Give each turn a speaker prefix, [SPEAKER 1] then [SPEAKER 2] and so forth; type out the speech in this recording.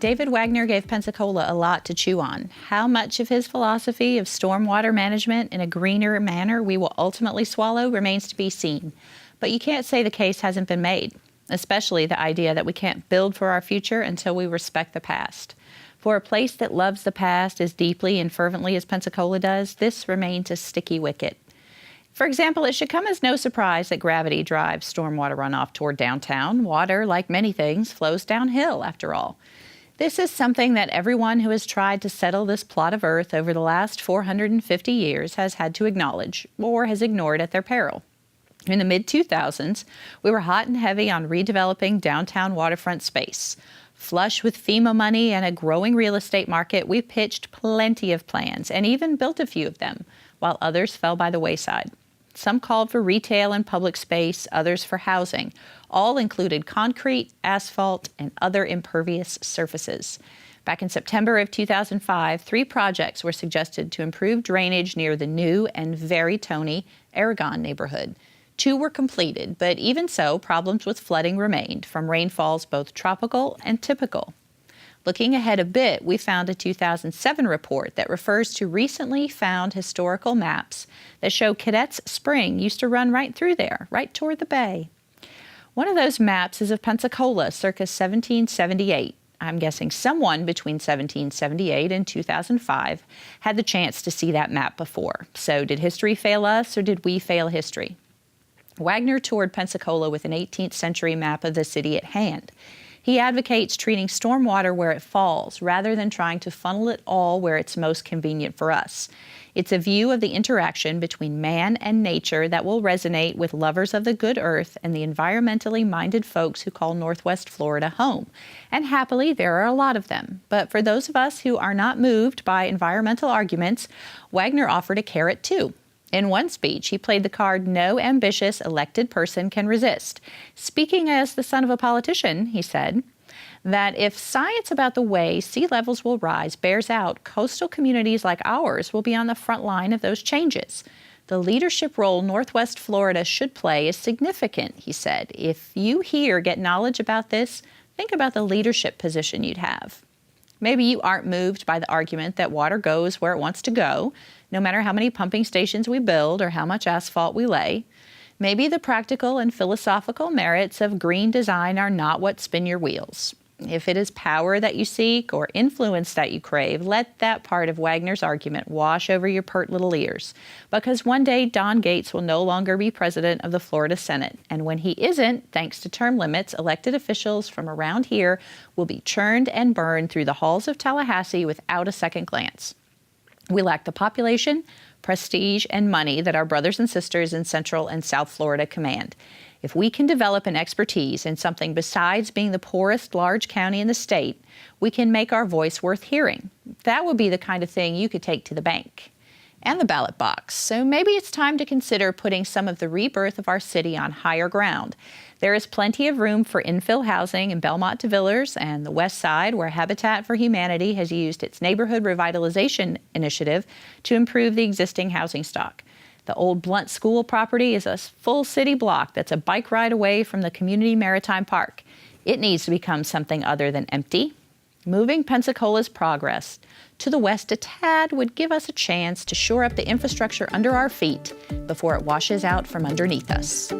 [SPEAKER 1] David Waggoner gave Pensacola a lot to chew on. How much of his philosophy of stormwater management in a greener manner we will ultimately swallow remains to be seen. But you can't say the case hasn't been made, especially the idea that we can't build for our future until we respect the past. For a place that loves the past as deeply and fervently as Pensacola does, this remains a sticky wicket. For example, it should come as no surprise that gravity drives stormwater runoff toward downtown. Water, like many things, flows downhill, after all. This is something that everyone who has tried to settle this plot of earth over the last 450 years has had to acknowledge, or has ignored at their peril. In the mid-2000s, we were hot and heavy on redeveloping downtown waterfront space. Flush with FEMA money and a growing real estate market, we pitched plenty of plans and even built a few of them, while others fell by the wayside. Some called for retail and public space, others for housing. All included concrete, asphalt, and other impervious surfaces. Back in September of 2005, 3 projects were suggested to improve drainage near the new and very tony Aragon neighborhood. 2 were completed, but even so, problems with flooding remained, from rainfalls both tropical and typical. Looking ahead a bit, we found a 2007 report that refers to recently found historical maps that show Cadets Spring used to run right through there, right toward the bay. One of those maps is of Pensacola, circa 1778. I'm guessing someone between 1778 and 2005 had the chance to see that map before. So did history fail us, or did we fail history? Waggoner toured Pensacola with an 18th century map of the city at hand. He advocates treating stormwater where it falls, rather than trying to funnel it all where it's most convenient for us. It's a view of the interaction between man and nature that will resonate with lovers of the good earth and the environmentally minded folks who call Northwest Florida home. And happily, there are a lot of them. But for those of us who are not moved by environmental arguments, Waggoner offered a carrot too. In one speech, he played the card no ambitious elected person can resist. Speaking as the son of a politician, he said that if science about the way sea levels will rise bears out, coastal communities like ours will be on the front line of those changes. The leadership role Northwest Florida should play is significant, he said. If you here get knowledge about this, think about the leadership position you'd have. Maybe you aren't moved by the argument that water goes where it wants to go, no matter how many pumping stations we build or how much asphalt we lay. Maybe the practical and philosophical merits of green design are not what spin your wheels. If it is power that you seek or influence that you crave, let that part of Waggoner's argument wash over your pert little ears. Because one day Don Gates will no longer be president of the Florida Senate. And when he isn't, thanks to term limits, elected officials from around here will be churned and burned through the halls of Tallahassee without a second glance. We lack the population, prestige, and money that our brothers and sisters in Central and South Florida command. If we can develop an expertise in something besides being the poorest large county in the state, we can make our voice worth hearing. That would be the kind of thing you could take to the bank and the ballot box. So maybe it's time to consider putting some of the rebirth of our city on higher ground. There is plenty of room for infill housing in Belmont to Villers and the West Side, where Habitat for Humanity has used its neighborhood revitalization initiative to improve the existing housing stock. The old Blunt School property is a full city block that's a bike ride away from the Community Maritime Park. It needs to become something other than empty. Moving Pensacola's Progress to the west a tad would give us a chance to shore up the infrastructure under our feet before it washes out from underneath us.